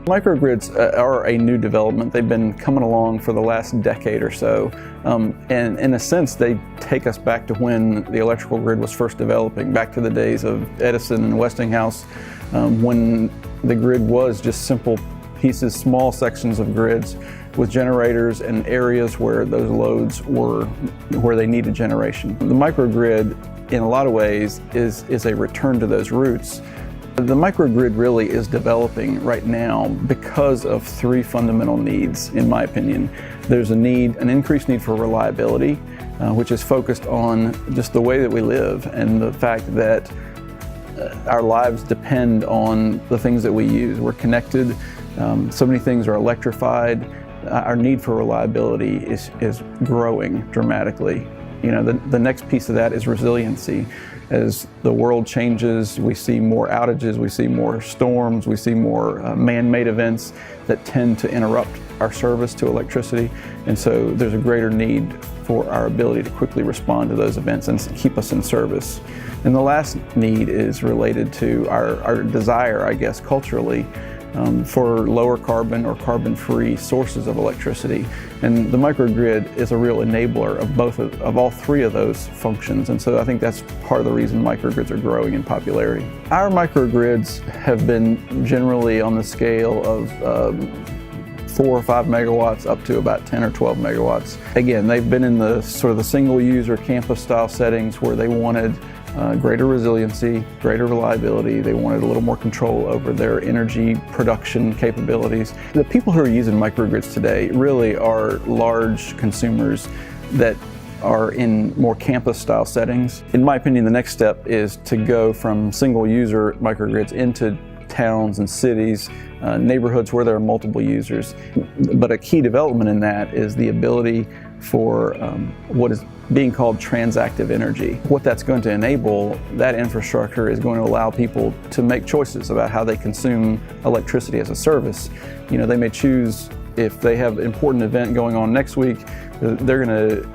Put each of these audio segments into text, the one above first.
Microgrids are a new development. They've been coming along for the last decade or so. And in a sense, they take us back to when the electrical grid was first developing, back to the days of Edison and Westinghouse, when the grid was just simple pieces, small sections of grids with generators and areas where those loads were, where they needed generation. The microgrid, in a lot of ways, is a return to those roots. The microgrid really is developing right now because of three fundamental needs, in my opinion. There's an increased need for reliability, which is focused on just the way that we live and the fact that our lives depend on the things that we use. We're connected, so many things are electrified. Our need for reliability is growing dramatically. You know, the next piece of that is resiliency. As the world changes, we see more outages, we see more storms, we see more man-made events that tend to interrupt our service to electricity. And so there's a greater need for our ability to quickly respond to those events and keep us in service. And the last need is related to our desire, I guess, culturally, for lower carbon or carbon-free sources of electricity. And the microgrid is a real enabler of all three of those functions. And so I think that's part of the reason microgrids are growing in popularity. Our microgrids have been generally on the scale of 4 or 5 megawatts up to about 10 or 12 megawatts. Again, they've been in the sort of the single user campus style settings where they wanted greater resiliency, greater reliability. They wanted a little more control over their energy production capabilities. The people who are using microgrids today really are large consumers that are in more campus style settings. In my opinion, the next step is to go from single user microgrids into towns and cities, neighborhoods where there are multiple users. But a key development in that is the ability for what is being called transactive energy. What that's going to enable, that infrastructure is going to allow people to make choices about how they consume electricity as a service. You know, they may choose, if they have an important event going on next week, they're going to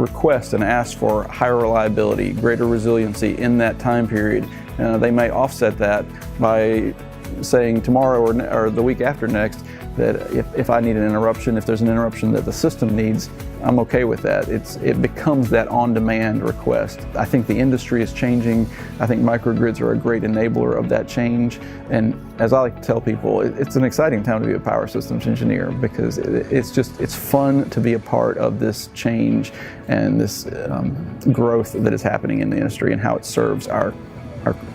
request and ask for higher reliability, greater resiliency in that time period. They may offset that by saying tomorrow or the week after next that if I need an interruption, if there's an interruption that the system needs, I'm okay with that. It becomes that on-demand request. I think the industry is changing. I think microgrids are a great enabler of that change. And as I like to tell people, it's an exciting time to be a power systems engineer because it's fun to be a part of this change and this growth that is happening in the industry and how it serves our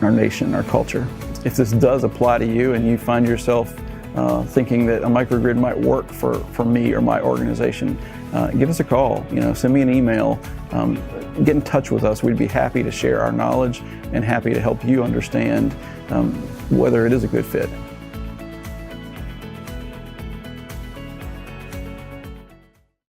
nation, our culture. If this does apply to you and you find yourself thinking that a microgrid might work for me or my organization, give us a call. You know, send me an email. Get in touch with us. We'd be happy to share our knowledge and happy to help you understand whether it is a good fit.